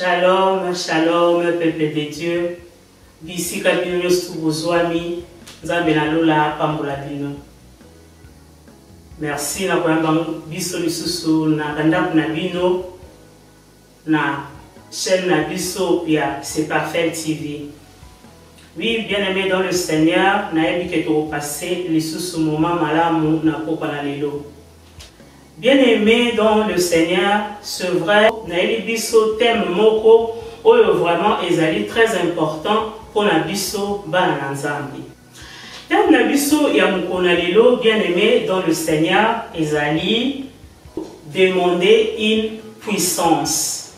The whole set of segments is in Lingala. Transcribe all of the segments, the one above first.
Shalom, shalom, peuple de Dieu. Bisi kabino nyostu bozwami, nzambe na lola pambola bino. Merci na koyamba biso lisusu na bandako na bino na chaîne na biso pia C'est Parfait TV. Oui, bien aimé dans le Seigneur, na yebi ke to passer lisusu moment malamu na poko na lelo. Bien-aimé dans le Seigneur, c'est vrai, Naëlibiso thème moko, oyo vraiment ezali très important pour Nabiso bana nzambi. Thème Nabiso ya mukona lelo, bien-aimé dans le Seigneur, ezali demander une puissance.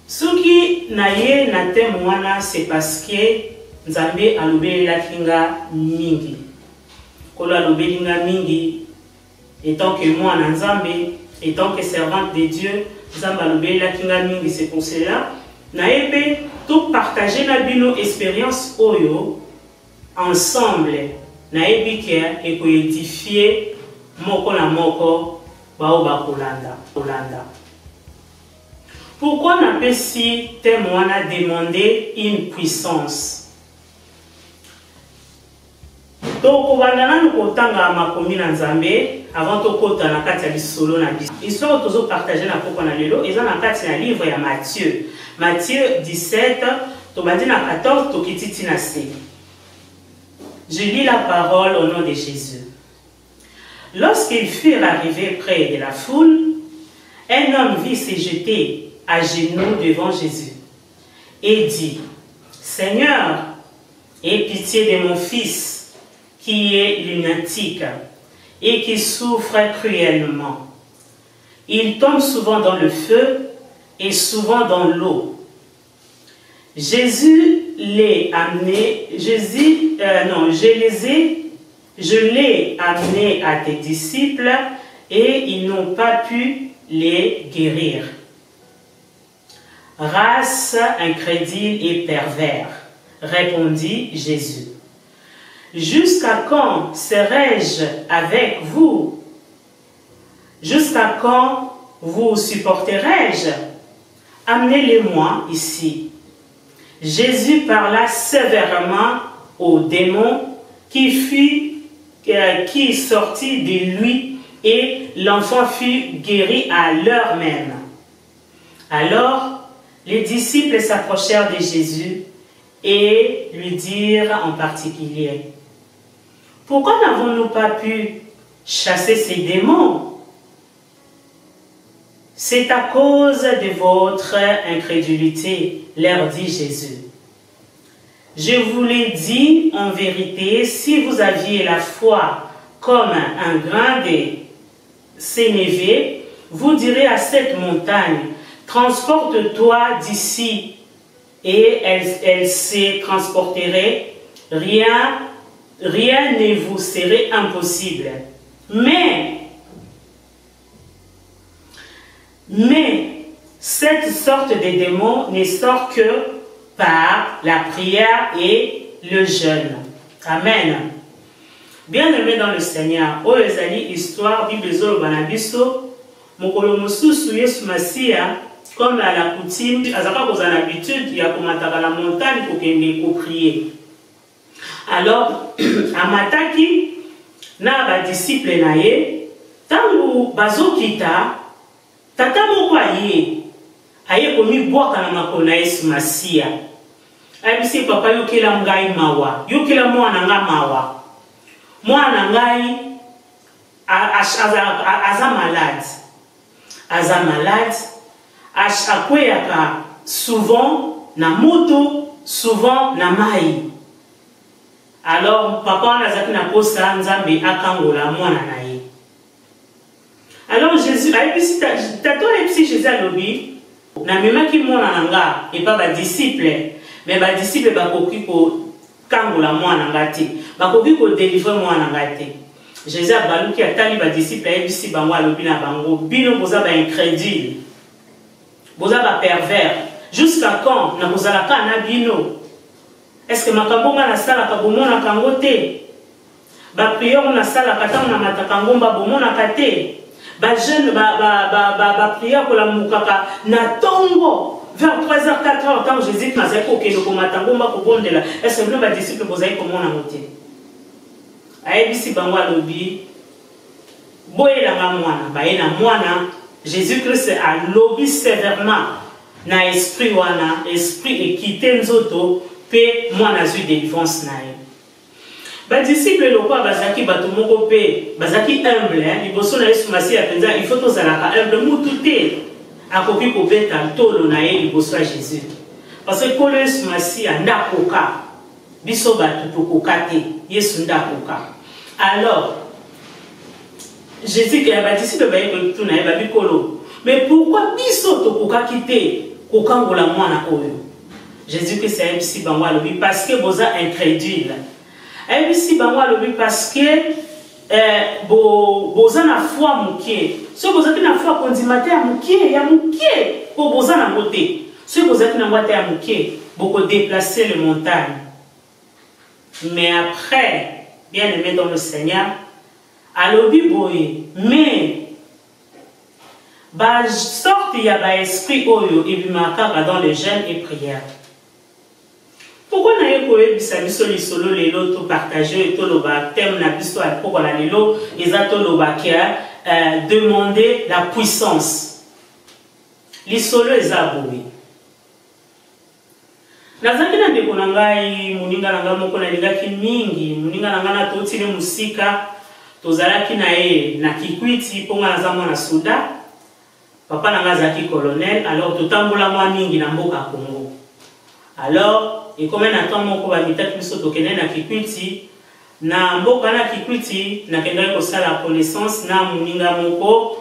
Soki naye na thème wana, c'est parce que Nzambe alobeli la kinga mingi. Kola lobelinga mingi, étant que moi Nzambe, étant que servante de Dieu, Nzamba lobelinga kinga mingi, c'est pour cela. Naebe tout partager na bino expérience oyo ensemble. Naebi ke eko édifier moko na moko bao ba kolanda. Pourquoi n'a pas si témoin a demandé une puissance? Donc, avant de kota na kati ya lisolo na biso. Histoire tozo partager na poko na lelo, eza na kati na livre ya Matthieu. Matthieu 17, to badi na 14, to kititi na C. Je lis la parole au nom de Jésus. Lorsqu'ils furent arrivés près de la foule, un homme vit se jeter à genoux devant Jésus et dit: Seigneur, aie pitié de mon fils qui est lunatique et qui souffre cruellement. Il tombe souvent dans le feu et souvent dans l'eau. Je l'ai amené à tes disciples et ils n'ont pas pu les guérir. Race incrédule et pervers, répondit Jésus. Jusqu'à quand serai-je avec vous? Jusqu'à quand vous supporterai-je? Amenez-les-moi ici. Jésus parla sévèrement au démon qui sortit de lui et l'enfant fut guéri à l'heure même. Alors, les disciples s'approchèrent de Jésus et lui dirent en particulier: Pourquoi n'avons-nous pas pu chasser ces démons? C'est à cause de votre incrédulité, leur dit Jésus. Je vous l'ai dit en vérité, si vous aviez la foi comme un grain de sénévé, vous direz à cette montagne: transporte-toi d'ici, et elle se transporterait, rien ne vous serait impossible. Mais cette sorte de démon ne sort que par la prière et le jeûne. Amen. Bien-aimés dans le Seigneur, o ezali histoire Bible zolo banabiso, mokolo mosusu Yesu Masia, comme à la coutume, azaka kozana l'habitude ya komataka la montagne pour kende ko prier. Alors, amataki na ba disciple na ye, tangu bazokita, tata moko aye komi bwaka na makolo na Yesu Masia. Ayebisi papa yokela ngai mawa, yokela mwana nga mawa. Mwana ngai aza malade. Akweyaka souvent na moto, souvent na mai. Alors papa nazaki na posa nzambe akangola mwana na ye. Alors Jésus ayebisi tato ayebisi Jésus alobi na memaki mwana nanga et pas ba disciple, mais ba disciple bakoki ko kangola mwana ngati, bakoki ko délivrer mwana ngati. Jésus abaluki atali ba disciple ayebisi bango alobi na bango: bino boza ba incrédule, boza ba pervers. Jusqu'à quand na bozalaka na bino? Est-ce que makambo nga na sala ka bomona kango te? Ba prière na sala ka tango na mataka ngomba bomona ka te? ba jeune ba prière pour la mukaka na tongo vers 3h 4h tant Jésus na zeko ke ko matango mba ko bondela est-ce que ba disciple bozai comment na moté ayebisi bango alobi boyelanga mwana baye na mwana Jésus-Christ a lobby sévèrement na esprit wana esprit ekite nzoto pe mwana zui délivrance na ye ba disciple lokwa bazaki bato moko pe bazaki humble liboso na Yesu Masiya penza il faut tozalaka humble mutu te akoki kobeta tolo na ye liboso ya Jésus parce que kolo Yesu Masiya ndakoka biso bato tokoka te Yesu ndakoka alors Jésus qui a baptisé le baye tout na ye babikolo mais pourquoi biso tokoka kite kokangola mwana oyo Jésus que c'est si bango alobi parce que boza incrédule et si bango alobi parce que boza na foi mukie so boza na foi kondimate ya mukie ko boza na moté so boza na ngwate ya mukie boko déplacer les montagnes mais après bien aimé dans le Seigneur alobi boye mais ba sorte ya ba esprit oyo ebimaka dans le jeûne et prière. Pourquoi na yeko ebisa biso lisolo lelo to partager to loba thème na biso a pourquoi na lelo ezato loba kia demander la puissance. Lisolo ezaboui. Nazaki na ndeko na ngai muninga na ngai moko na lingaki mingi muninga na ngai na totile musika tozalaki na ye na Kikwiti ponga na zamwa na Souda. Papa na ngai zaki colonel alors totambola mwa mingi na mboka Congo. Alors et comme na temps moko ba mitaki biso tokende na Kikwiti na mboka na Kikwiti na kenda ko sala connaissance na muninga moko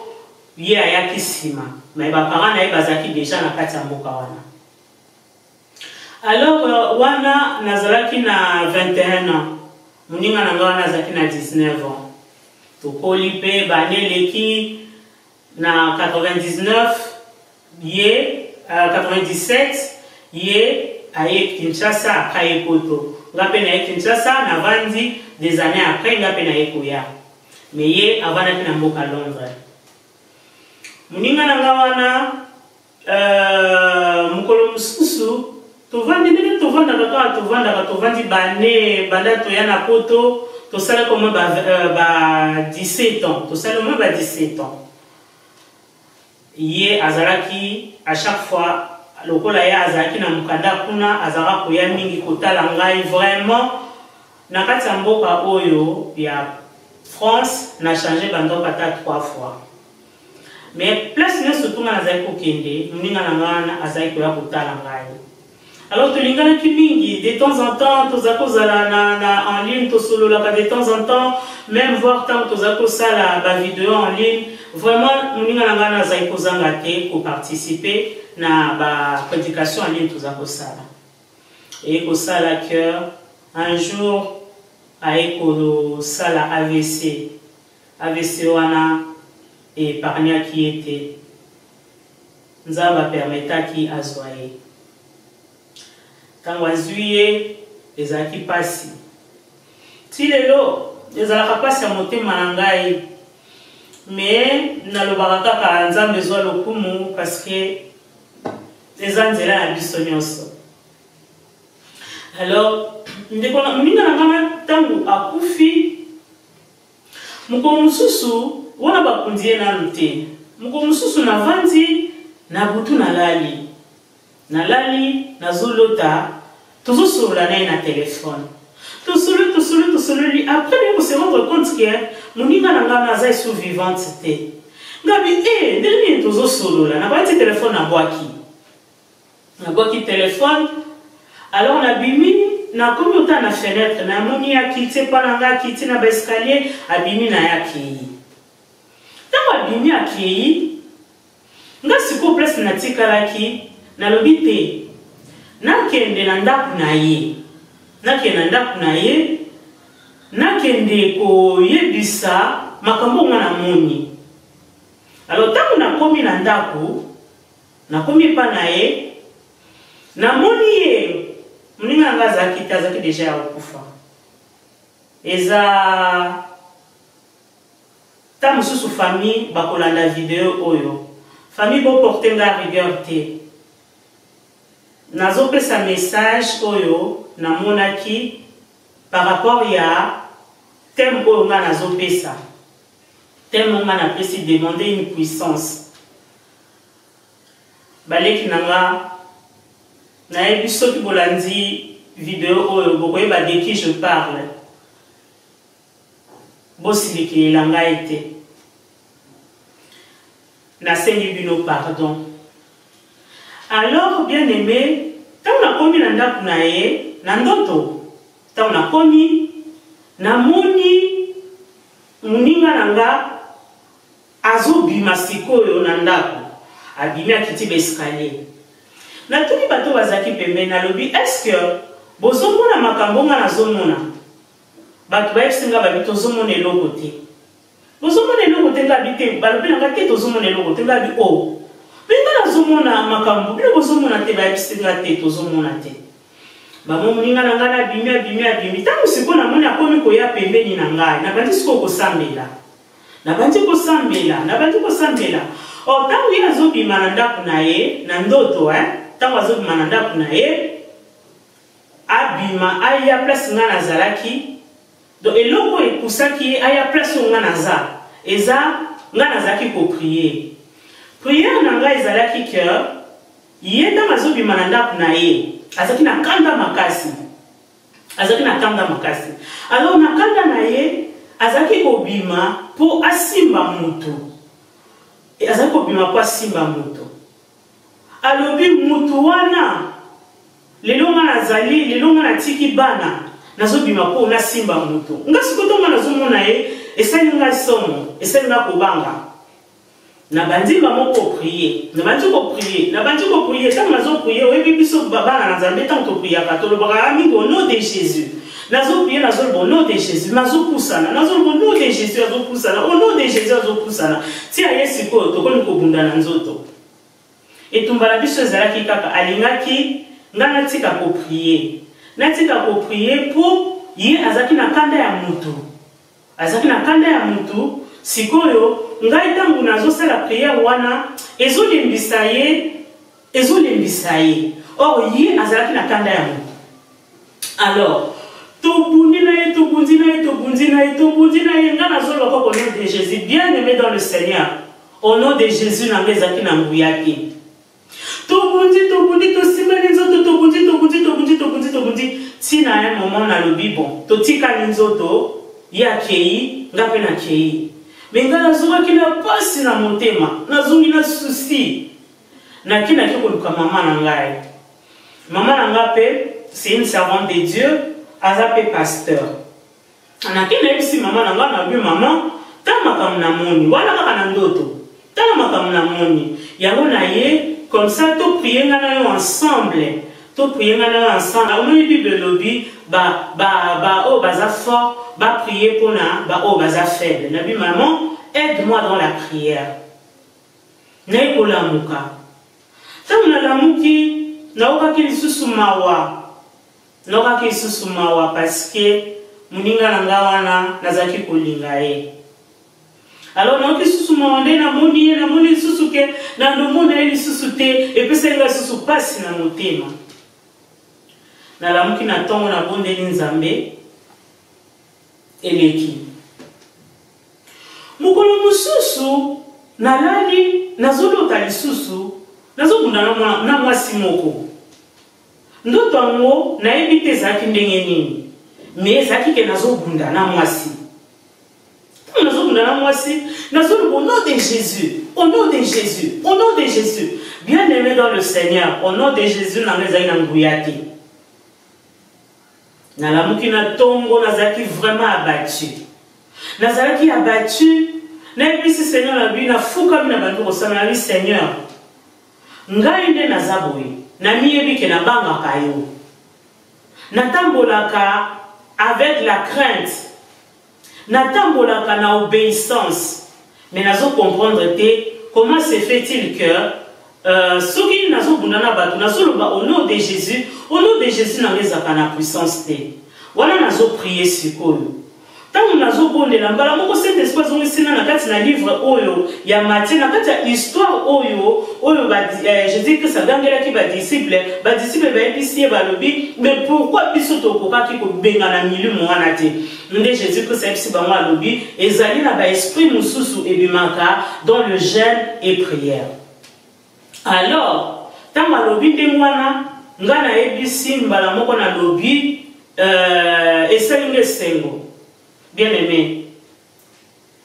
ye ayaki sima mais ba parents na ye bazaki déjà na kati ya mboka wana. Alors wana nazalaki na 21 ans muninga na ngai nazalaki na 19 ans tokoli pe baneleki na 99 ye 97 ye aye Kinshasa après Poto ngape na Kinshasa na vandi des années après ngape na Ekoya mais ye avana na mboka Londres muninga na ngawana mukolo mususu tovandi nene tovandi bane banda to yana Poto to sala comme ba 17 ans to sala comme ba 17 ans ye azaraki à chaque fois lokola ya azaraki na mukanda kuna azara koya mingi kotala ngai vraiment na kati ya mboka oyo ya France na changé bando pata 3 fois mais place ne surtout na azaki kokende muninga na ngana azaki koya kotala ngai alors tulingana ki mingi de temps en temps tozako zala na en ligne to solo la de temps en temps même voir tant tozako sala ba vidéo en ligne vraiment muninga na ngana azaki kozanga te ko participer na ba prédication en ligne tozako sala et ko sala que un jour aiko sala AVC wana et parnia qui était nzamba permetta qui azwaye tango azuye ezalaki pasi ti lelo ezalaka pasi ya motema na ngai mais nalobaka kaka nzambe ezwa lokumu parce que eza nzela na biso nyonso. Alors ndeko na minga na ngai tango akufi moko mususu wana bakundi ye nanu te moko mususu navandi na butu nalali nazolota tozosolola naye na telefone tosolo après on se rendre compte que moninga na nga naza esu vivante te ngabi ndeni tozosolola na bati telefone nabwaki telefone alors nabimi na komi ota na fenêtre na moni akiti pa na nga akiti na ba escalier abimi na yakei tango abimi akei nga siko place natikalaki nalobi te nakende na ndaku na ye nakende koyebisa makambo nga na moni alors tango nakomi na ndaku nakomi pa na ye namoni ye muninga nga azaki deja ya okufa eza tant sous famille bakolanda vidéo oyo famille bo porter la rigueur te nazo pesa message oyo na monaki par rapport ya thème oyo nga nazo pesa thème nga na pesi demander une puissance baleki nanga na yebi soki bolandi vidéo oyo bokoyeba de qui je parle bosilikila ngai te nasengi bino pardon. Alors bien aimé tant na komi na ndako na ye na ndoto tant na komi na moni muninga nanga azobima sikoyo na ndako abimi akiti escalier na tuni bato bazaki pembeni nalobi est-ce que bozomona makambo nga nazomona bato bayebisinga babi tozomona eloko te bozomona eloko te nga bite balobi nanga te tozomona eloko te nga bi o benga nazomona makambo bino bozomona te bayebisinga te tozomona te bamomoninga na ngai abimi ntango sikoyo namoni akomi koya pembeni na ngai nabandi sikoyo kosambela nabandi kosambela o ntango ye azobima na ndako na ye na ndoto ntango azobima na ndako na ye abima aya place nga nazalaki donc eloko ekusaki ye aya place oyo nga naza eza nga nazalaki koprie priere na ngai ezalaki ke ye ntango azobima na ndako na ye azalaki na kanda makasi alors na kanda na ye azalaki kobima mpo asimba moto alobi moto wana lelo nga nazali lelo nga natiki bana nazobima mpo nasimba moto nga sikoyo nga nazomona ye esali nga somo esali nga kobanga nabandi moko prier nabandi koprier ntango nazoprier oyebi biso bana na nzambe ntango topriaka tolobaka mingi au nom de Jésus nazoprier nazoloba au nom de Jésus nazopusana nazoloba au nom de Jésus azopusana au nom de Jésus azopusana tia ye sikoyo tokomi kobunda na nzoto etumba na biso ezalaki kaka alingaki nga natika koprier mpo ye azalaki na kanda ya mutu sikoyo ngai ntango nazosala priere wana ezolembisa ye or ye azalaki na kanda ya mutu alors tobundi na ye nga nazoloba au nom de Jésus bien aimé dans le Seigneur au nom de Jésus na nga ezalaki na nguya te tobundi tosimeli nzoto tobundi tina un moment nalobi bon totikali nzoto ye akei nga mpe nakei me nga nazongaki na pasi na motema nazongi na susi nakinaki koluka mama na ngai mpe c'est une servante de Dieu aza mpe pasteur naki nayebisi mama na ngai nabi mama tala makambo na moni wana kaka na ndoto tala makambo na moni yango na ye comme ça to prier nga na yo ensemble omoni bible lobi oyo baza fort prier pona oyo baza faible nabi maman aide-moi dans la prière naye kolamuka ntango nalamuki naokaki lisusu mawa parce que moninga na nga wana nazalaki kolinga ye alors naoki lisusu mawa nde namoni lisusu ke nandomona ye lisusu te epesaki nga lisusu pasi na motema nalamuki na ntongo nabondeli nzambe eleki mokolo mosusu nalali nazolota lisusu nazobunda na mwasi moko ndoto yango nayebi te ezalaki ndenge nini me ezalaki ke nazobunda na mwasi nazoloba au nom de Jésus bien aimé dans le Seigneur au nom de Jésus nanga ezalaki na nguya te nalamuki na tongo nazalaki vraiment abattu nayebisi Seigneur na bi nafukami na bantu kosala na bi Seigneur ngai nde naza boye namiyebi ke nabangaka yo natambolaka avec la crainte natambolaka na obéissance mais nazo comprendre te comment se fait-il que soki nazobunda na bato nazoloba au nom de Jésus nanga ezalaka na puissance te wana nazoprier sikoyo ntango tant nazo bondela mbala moko cet esprit zongisina na kati na livre oyo ya Matthieu na kati ya histoire oyo ba Jésus Christ agangela ki ba disciple ba episi ba lobi mais pourquoi biso tokoka ki ko benga na milieu mwana te nde Jésus Christ episi ba mwa lobi ezali na ba esprit mususu ebimaka dans le jeûne et prière. Alors tant ba lobi nde mwana ngana ebisi mbala moko na lobi esengo sengo. Bien aimé,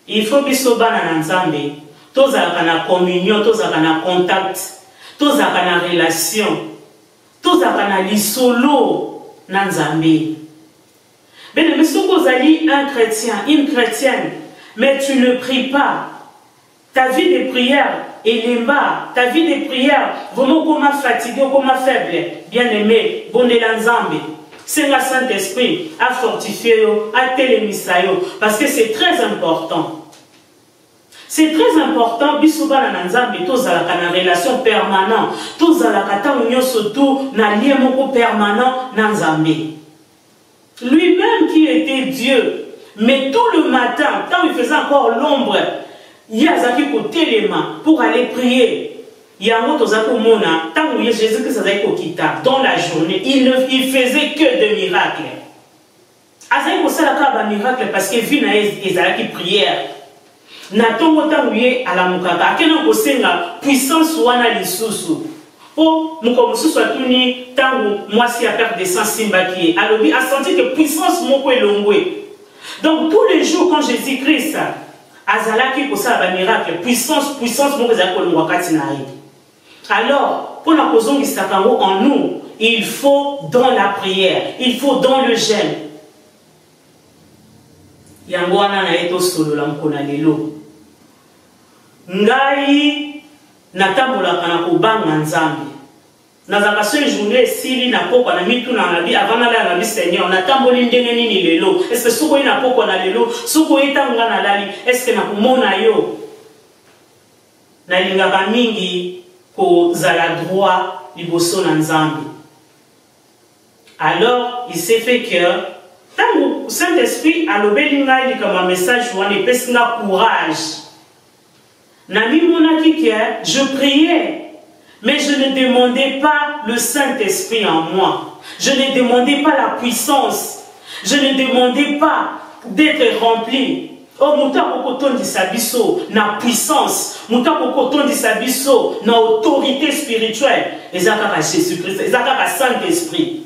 il faut biso bana na nzambe tozalaka na communion, tozalaka na contact, tozalaka na relation, tozalaka na lisolo na nzambe. Bien aimé, si vous allez un chrétien, une chrétienne, mais tu ne pries pas, ta vie de prière est limba, ta vie de prière vraiment comme fatigué, comme faible. Bien aimé, bon de la nzambe. C'est le Saint-Esprit à fortifier, à télémissa, parce que c'est très important. C'est très important, bisouba na nzambe, tous à la relation permanente, tous à la kata surtout na lien moko permanent na nzambe. Lui-même qui était Dieu, mais tout le matin, quand il faisait encore l'ombre, il y a zaki côté les mains pour aller prier. Il y a un autre mona, tant que Jésus Christ a dans la journée, il faisait que des miracles. Azaï ko sala ka miracle parce que vie na ezalaki prière. Na tongo tangu ye ala mukaka akena ko senga puissance wana lisusu. Po muko mususu atuni tangu mwasi a perdre sang simbaki alobi a senti que puissance moko elongwe. Donc tous les jours quand Jésus Christ azalaki ko sala miracle, puissance moko ezalaki kolongwa kati na ye. Alors, pour la cause qui s'attend en nous, il faut dans la prière, il faut dans le jeûne. Yangwana na eto solo la mkona lelo. Ngai natambola kana kubanga nzambe. Nazaka seule journée sili na poko na mitu na nabi avant na nabi Seigneur natamboli ndenge nini lelo. Est-ce que soko ina poko na lelo, soko itanga na lali, est-ce que na kumona yo? Na lingaka mingi pour zala droit liboso na nzambe. Alors il s'est fait que tant que Saint-Esprit a l'obélinga il comme un message ou un épaissinga courage. Nami monaki que je priais, mais je ne demandais pas le Saint-Esprit en moi. Je ne demandais pas la puissance. Je ne demandais pas d'être rempli. Oh, muta kokoton di sabiso na puissance, muta kokoton di sabiso na autorité spirituelle. Ezaka ka Jésus-Christ, ezaka ka Saint-Esprit.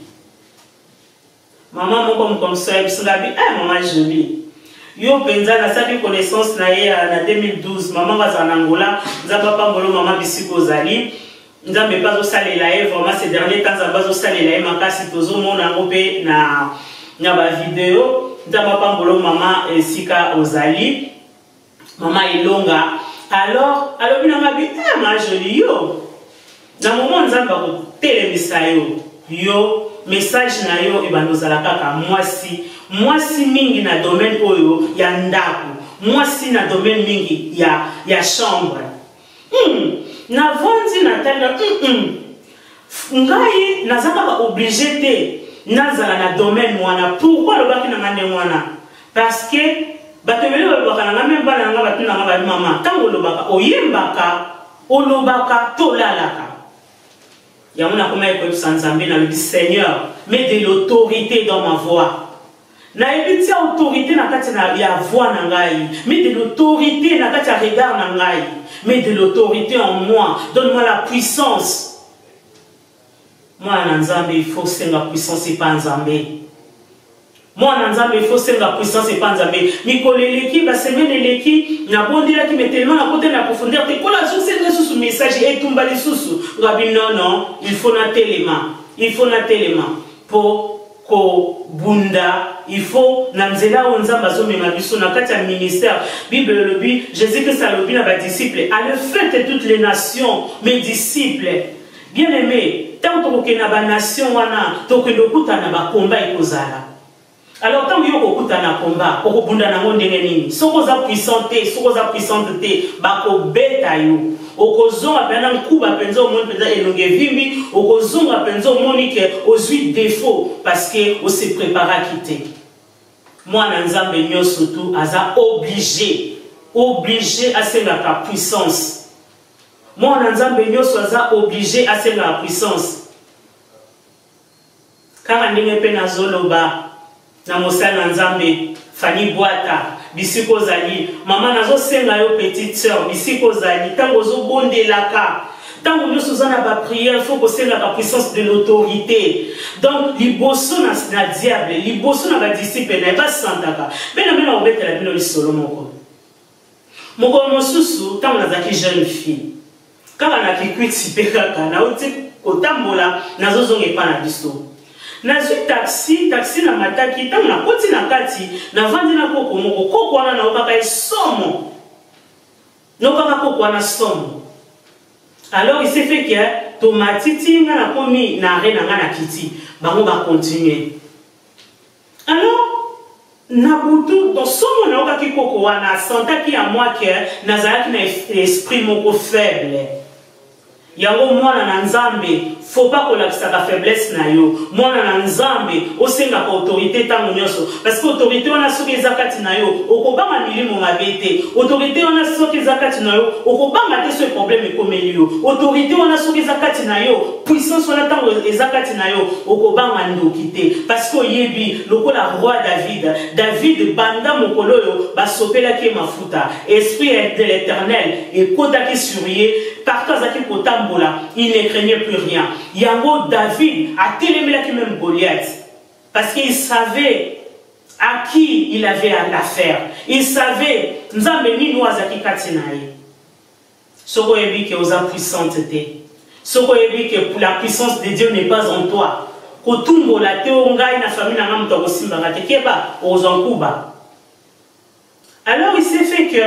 Maman mon comme ça, bisabi, maman jolie. Yo penza na sabi connaissance na ye na 2012, maman va en Angola, nzaba pa ngolo maman bisiko zali. Nzambe pas au salela e vraiment ces derniers temps nzaba zo salela e makasi tozo mona ngope na ba vidéo. Nzamba pambolo mama sika ozali mama ilonga alors bina mabi ma jolie yo na moment nzamba ko telemisa yo message na yo ebanozala kaka mwasi mingi na domaine oyo ya ndako mwasi na domaine mingi ya chambre na vondi na tanga ngai nazaka obligé te nazala na domaine mwana. Pourquoi le baki na ngane mwana? Parce que batebele le baka na même bana nga batuna nga ba mama tango lo baka oyembaka olobaka tolalaka ya mona koma eko sanzambe na le Seigneur mets de l'autorité dans ma voix na ebiti autorité na kati na ya voix na ngai mets de l'autorité na kati ya regard na ngai mets de l'autorité en moi, donne-moi la puissance. Moi, Nzambe, il faut que la puissance et pas Nzambe. Moi, Nzambe, il faut que la puissance et pas Nzambe. Mikoleleki, la semaine eleki, na bondila qui met tellement à côté de la profondeur. Te kola c'est sous message et tumba les sous. Rabbi non, il faut nater les mains. Il faut nater les mains pour ko bunda. Il faut nanzela onzamba zo memabiso na kati ya ministère. Bible le bi, Jésus-Christ a le bi na ba disciples. Allez faites toutes les nations mes disciples. Bien aimé, tant que na ba nation wana, to que lokuta na ba combat ikozala. Alors tant que yokuta na combat, ko bunda na ndenge nini? Soko za puissante te, ba ko beta yo. Okozonga pena nkuba penzo mon penza elonge vimbi, okozonga penzo monique aux 8 défauts parce que on se prépare à quitter. moi Nzambe nyonso tout aza obligé à se la puissance. Moi Nzambe nyonso aza obligé à se la puissance. Car ndenge pe nazoloba na mosala Nzambe Fanny Boata bisiko zali maman nazo senga yo petite sœur bisiko zali tango zo bondelaka tango nous sommes à la prière, il faut que c'est la puissance de l'autorité. Donc, liboso na diable, liboso na disciple, na pas santaka. Mais na mena obete la bino solo moko. Moko mosusu tango na zaki jeune fille. Kaka na kikwiti pekaka na uti kotambola nazo zonge pa na biso. Na zui taxi na mataki tango na koti na kati na vandi na koko moko koko wana na okaka somo. No kaka koko wana somo. Alors il s'est fait que tomatiti na komi na arena na kiti bango ba continuer. Alors na butu dans somo na okaki koko wana sentaki à moi que nazalaki na esprit moko faible. Yango mwana na Nzambe faut pas que la faiblesse na yo mwana na Nzambe osenga ka autorité tango nyonso parce que autorité wana soki zakati na yo okobanga milimo mabete autorité wana soki zakati na yo okobanga te ce problème ekomeli yo autorité wana soki zakati na yo puissance wana tango ezakati na yo okobanga ndoki te parce que yebi lokola roi David banda mokolo yo basopelaki mafuta esprit de l'Éternel ekotaki sur ye partout zaki kotambola il ne craignait plus rien. Yango David a télémélaki même Goliath parce qu'il savait à qui il avait l'affaire. Il savait Nzambe ni noazaki katinaye. Soko yebi ke oza puissante te. Soko yebi ke pour la puissance de Dieu n'est pas en toi. Kotumbo la te ongai na famille na ngamu to simba te keba ozankuba. Alors il s'est fait que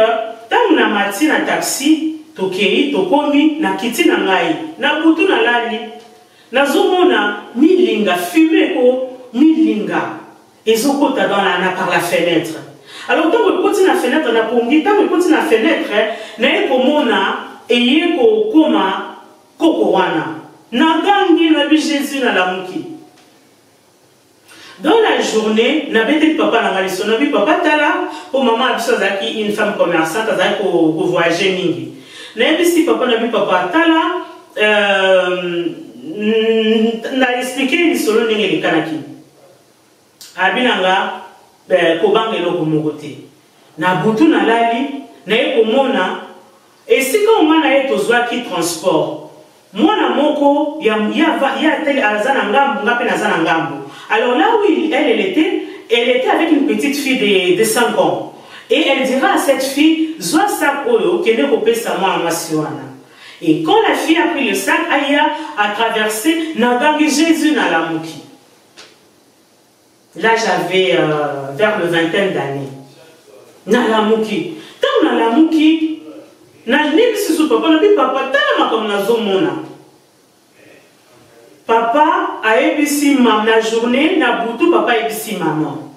tant na mati na taxi tokei tokomi na kiti na ngai na butu na lali nazomona milinga fumée ko milinga ezokota dans la par la fenêtre. Alors tant que continue la fenêtre na pongi tant que continue la fenêtre na ekomona eye ko koma koko wana na gangi na bi Jésus na lamuki. Dans la journée, na bete papa na ngaliso na bi papa tala pour maman abiso zaki une femme commerçante azaki ko voyager mingi. Si papa n'a vu papa tala n'a expliqué ni solo n'engeli kanaki abinanga kobangelo komokote na butu na lali na ekomona esika omana etozwaki transport mwana moko ya tele azana ngambu ngape na zana ngambu. Alors là où elle était avec une petite fille de 5 ans. Et elle dira à cette fille, Zoa sac oyo, kene kopé sa moi masiwana. Et quand la fille a pris le sac, Aya a traversé Nagangi Jésus na la mouki. Là j'avais vers le 20aine d'années. Na la mouki. Tant na la mouki, na nibisi sou papa, na bi papa, tala comme na zomona. Papa a ebisi mam na journée, na boutou papa ebisi maman.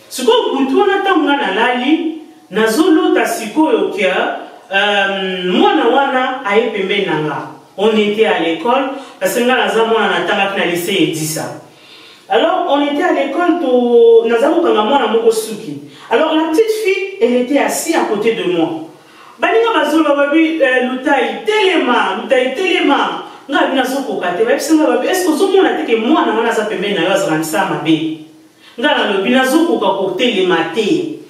Ce qu'on boutou on attend na lali. Nazolo tasiko yokia mwana wana aepembe nanga. On était à l'école parce que naza mwana natanga na lycée Edissa. Alors on était à l'école to nazalo kanga mwana moko suki. Alors la petite fille elle était assise à côté de moi. Baninga bazolo babi lutai telema nga bina soko kate ba bisinga babi est-ce que zo mona teke mwana wana za pembe na yo azranisa mabe. Nga na lo bina soko ka ko telema te.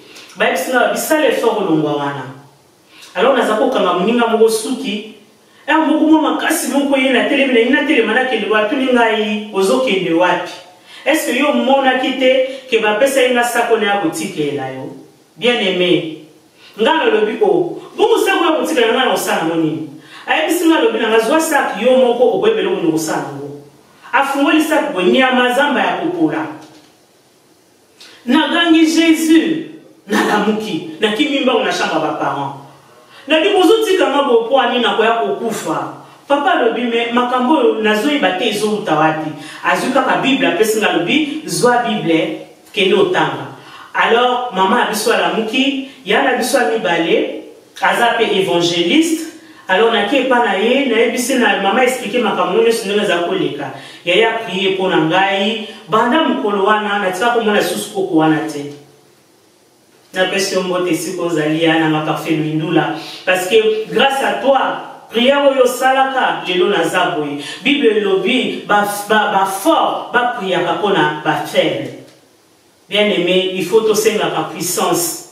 Alors nous avons quand même moko suki et moko makasi moko yena télé na télé manaki le watu ngai ozokende wapi. Est-ce que yo mona kite ke ba pesa inga sakone ya boutique la yo bien aimé ngana lobi ko bongo sako ya boutique na ngana osana moni ay bisinga lobi na ngazwa sak yo moko obebele ko osana ngo afungoli sak bonyama zamba ya popola na gangi Jésus na lamuki na kimimba una shamba ba parents na bibozuti kama bopo ani na koya kokufa papa lobi me makambo nazoyi bate ezo utawati azuka ka bible apesinga lobi zwa bible kende otanga. Alors maman abiso lamuki yana biso mibale azape évangéliste. Alors na ke pa na ye na ebisi na maman expliquer makambo ne sunga za koleka yaya prier pour ngai banda mukolo wana na tsaka ko mona susu ko wana te. N'apesi mbote si kozalia na maparfait luindula. Parce que grâce à toi, prière oyo salaka lelo na zaboye. Bible lobi ba fort ba prière kapona ba faible. Bien aimé, il faut aussi la puissance.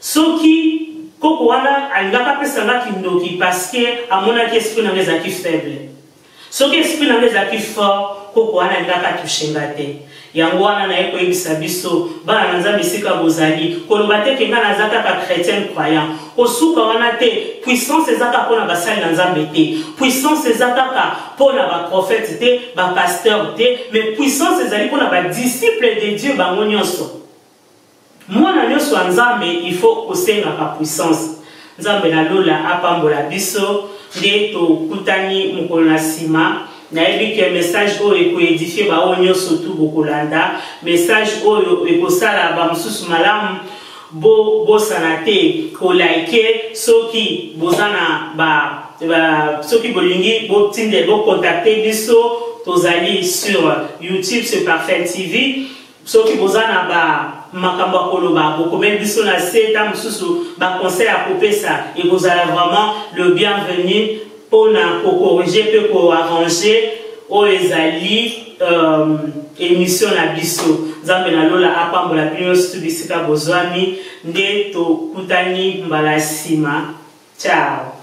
Soki koko wana alingaka pesa ngaki ndoki parce que amona ki esprit na ngeza ki faible. Soki esprit na ngeza ki fort koko wana alingaka tushengate. Yango wana na eko ebisa biso bana nzambe sika bozali koloba te kenga nazaka ka chrétien croyant kosuka wana te puissance ezaka pona basali na nzambe te puissance ezaka ka pona ba prophète te ba pasteur te mais puissance ezali pona ba disciple de Dieu bango nyonso mwana nyonso nzambe il faut kosenga ka puissance nzambe na lola apambola biso nde to kutani mokolo na sima na ebi que message oyo édifié ba onyo surtout bokolanda message oyo ekosala ba mususu malamu bo sanate ko like soki bozana ba soki bolingi bo tinde bo contacter biso tozali sur YouTube sur Parfait TV soki bozana ba makambo koloba bokomeli biso na seta mususu ba conseil à kopesa et bozala vraiment le bienvenu pour corriger peu pour arranger o ezali émission na biso nzambe na lola apambola bino stubisika bozwami nde to kutani mbala sima ciao.